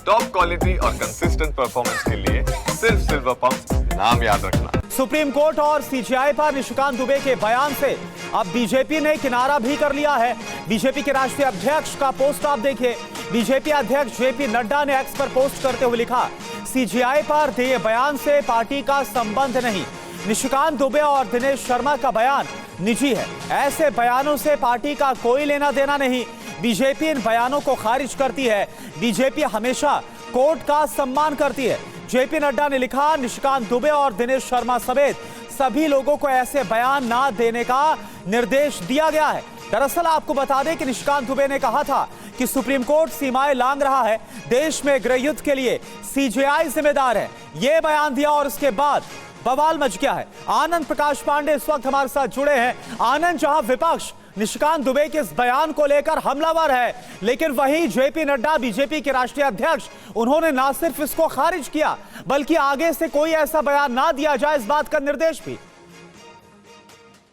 Top quality और consistent performance के लिए सिर्फ सिल्वर पंप नाम याद रखना। सुप्रीम कोर्ट और सीजेआई पर निशिकांत दुबे के बयान से अब बीजेपी ने किनारा भी कर लिया है। बीजेपी के राष्ट्रीय अध्यक्ष का पोस्ट आप देखिए। बीजेपी अध्यक्ष जेपी नड्डा ने एक्स पर पोस्ट करते हुए लिखा, सीजेआई पर दिए बयान से पार्टी का संबंध नहीं। निशिकांत दुबे और दिनेश शर्मा का बयान निजी है। ऐसे बयानों से पार्टी का कोई लेना देना नहीं। बीजेपी इन बयानों को खारिज करती है। बीजेपी हमेशा कोर्ट का सम्मान करती है। जेपी नड्डा ने लिखा, निशिकांत दुबे और दिनेश शर्मा समेत सभी लोगों को ऐसे बयान ना देने का निर्देश दिया गया है। दरअसल आपको बता दें कि निशिकांत दुबे ने कहा था कि सुप्रीम कोर्ट सीमाएं लांघ रहा है, देश में गृह युद्ध के लिए सीजेआई जिम्मेदार है। यह बयान दिया और उसके बाद बवाल मच गया है। आनंद प्रकाश पांडे इस वक्त हमारे साथ जुड़े हैं। आनंद, जहां विपक्ष निशिकांत दुबे के इस बयान को लेकर हमलावर है, लेकिन वहीं जेपी नड्डा बीजेपी के राष्ट्रीय अध्यक्ष, उन्होंने ना सिर्फ इसको खारिज किया बल्कि आगे से कोई ऐसा बयान ना दिया जाए इस बात का निर्देश भी।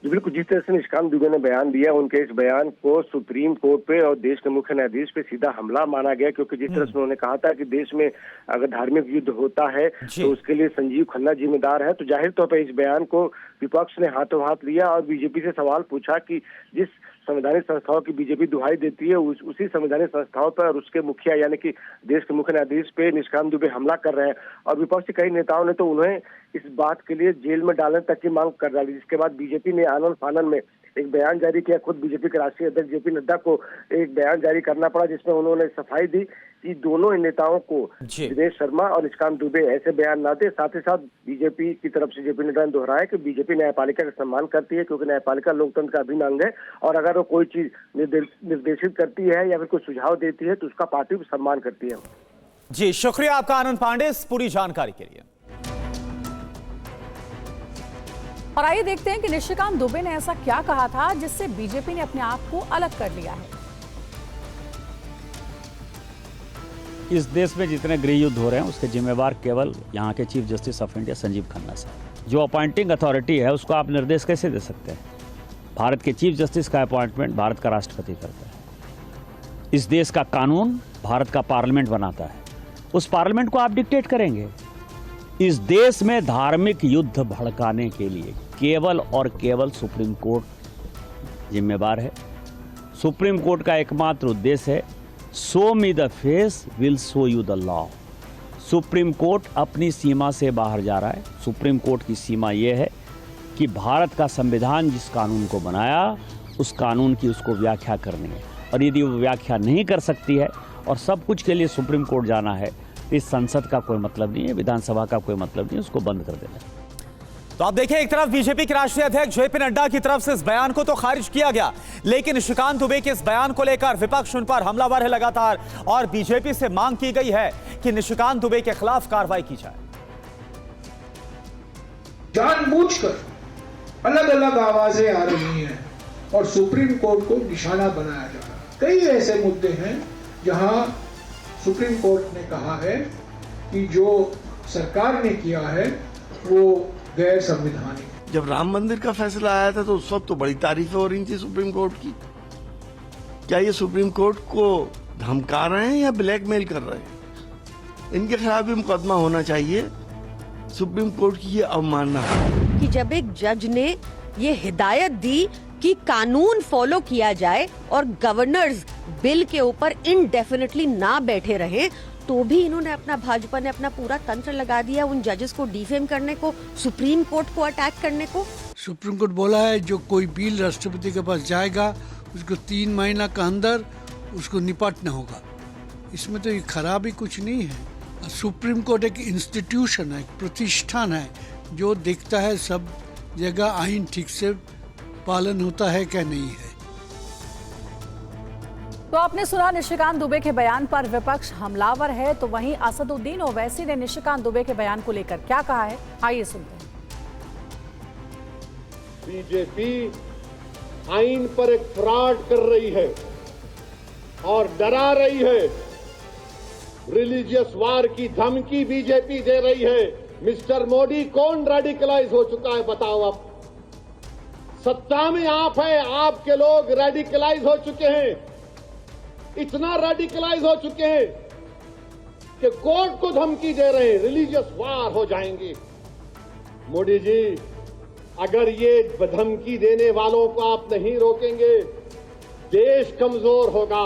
बिल्कुल, जिस तरह से निशिकांत दुबे ने बयान दिया, उनके इस बयान को सुप्रीम कोर्ट पे और देश के मुख्य न्यायाधीश पे सीधा हमला माना गया, क्योंकि जिस तरह से उन्होंने कहा था कि देश में अगर धार्मिक युद्ध होता है तो उसके लिए संजीव खन्ना जिम्मेदार है। तो जाहिर तौर पर इस बयान को विपक्ष ने हाथों हाथ लिया और बीजेपी से सवाल पूछा कि जिस संवैधानिक संस्थाओं की बीजेपी दुहाई देती है, उसी संवैधानिक संस्थाओं पर और उसके मुखिया यानी कि देश के मुख्य न्यायाधीश पे निशिकांत दुबे हमला कर रहे हैं। और विपक्ष के कई नेताओं ने तो उन्हें इस बात के लिए जेल में डालने तक की मांग कर डाली, जिसके बाद बीजेपी ने आनन फानन में एक बयान जारी किया। खुद बीजेपी के राष्ट्रीय अध्यक्ष जेपी नड्डा को एक बयान जारी करना पड़ा, जिसमें उन्होंने सफाई दी कि दोनों नेताओं को, दिनेश शर्मा और निशिकांत दुबे, ऐसे बयान ना दे। साथ ही साथ बीजेपी की तरफ से जेपी नड्डा ने दोहराया कि बीजेपी न्यायपालिका का सम्मान करती है, क्योंकि न्यायपालिका लोकतंत्र का अभिन्न अंग है और अगर वो कोई चीज निर्देशित करती है या फिर कोई सुझाव देती है तो उसका पार्टी भी सम्मान करती है। जी, शुक्रिया आपका आनंद पांडे इस पूरी जानकारी के लिए। और आइए देखते हैं कि निशिकांत दुबे ने ऐसा क्या कहा था जिससे बीजेपी ने अपने आप को अलग कर लिया है। इस देश में जितने गृह युद्ध हो रहे हैं उसके जिम्मेवार केवल यहाँ के chief justice of India Sanjeev Khanna साहब। जो अपॉइंटिंग अथॉरिटी है उसको आप निर्देश कैसे दे सकते हैं? भारत के चीफ जस्टिस का अपॉइंटमेंट भारत का राष्ट्रपति करता है। इस देश का कानून भारत का पार्लियामेंट बनाता है। उस पार्लियामेंट को आप डिक्टेट करेंगे? इस देश में धार्मिक युद्ध भड़काने के लिए केवल और केवल सुप्रीम कोर्ट जिम्मेवार है। सुप्रीम कोर्ट का एकमात्र उद्देश्य है, show me the face will show you the law. Supreme court अपनी सीमा से बाहर जा रहा है। सुप्रीम कोर्ट की सीमा यह है कि भारत का संविधान जिस कानून को बनाया उस कानून की उसको व्याख्या करनी है, और यदि वो व्याख्या नहीं कर सकती है और सब कुछ के लिए सुप्रीम कोर्ट जाना है, इस संसद का कोई मतलब नहीं है, विधानसभा का कोई मतलब नहीं है, उसको बंद कर देना है। तो आप देखिए, एक तरफ बीजेपी के राष्ट्रीय अध्यक्ष जेपी नड्डा की तरफ से इस बयान को तो खारिज किया गया, लेकिन निशिकांत दुबे के इस बयान को लेकर विपक्ष उन पर हमलावर है लगातार, और बीजेपी से मांग की गई है कि निशिकांत दुबे के खिलाफ कार्रवाई की जाए। जानबूझकर अलग अलग आवाजें आ रही हैं और सुप्रीम कोर्ट को निशाना बनाया जा रहा है। कई ऐसे मुद्दे हैं जहां सुप्रीम कोर्ट ने कहा है कि जो सरकार ने किया है वो गैर संवैधानिक। जब राम मंदिर का फैसला आया था तो उस वक्त तो बड़ी तारीफें हो रही थी सुप्रीम कोर्ट की। क्या ये सुप्रीम कोर्ट को धमका रहे हैं या ब्लैकमेल कर रहे हैं? इनके खिलाफ भी मुकदमा होना चाहिए। सुप्रीम कोर्ट की ये अवमानना है कि जब एक जज ने ये हिदायत दी कि कानून फॉलो किया जाए और गवर्नर्स बिल के ऊपर इनडेफिनेटली ना बैठे रहे, तो भी इन्होंने भाजपा ने अपना पूरा तंत्र लगा दिया उन जजेस को डिफेम करने को, सुप्रीम कोर्ट को अटैक करने को। सुप्रीम कोर्ट बोला है जो कोई बिल राष्ट्रपति के पास जाएगा उसको 3 महीना के अंदर उसको निपटना होगा। इसमें तो ये खराबी कुछ नहीं है। सुप्रीम कोर्ट एक इंस्टीट्यूशन है, एक प्रतिष्ठान है जो देखता है सब जगह आईन ठीक से पालन होता है क्या नहीं है। तो आपने सुना निशिकांत दुबे के बयान पर विपक्ष हमलावर है, तो वहीं असदुद्दीन ओवैसी ने निशिकांत दुबे के बयान को लेकर क्या कहा है, आइए सुनते हैं। बीजेपी आइन पर एक फ्रॉड कर रही है और डरा रही है। रिलीजियस वार की धमकी बीजेपी दे रही है। मिस्टर मोदी, कौन रेडिकलाइज हो चुका है बताओ आप? सत्ता में आप हैं, आपके लोग रेडिकलाइज हो चुके हैं। इतना रेडिकलाइज हो चुके हैं कि कोर्ट को धमकी दे रहे हैं, रिलीजियस वार हो जाएंगी। मोदी जी, अगर ये धमकी देने वालों को आप नहीं रोकेंगे, देश कमजोर होगा।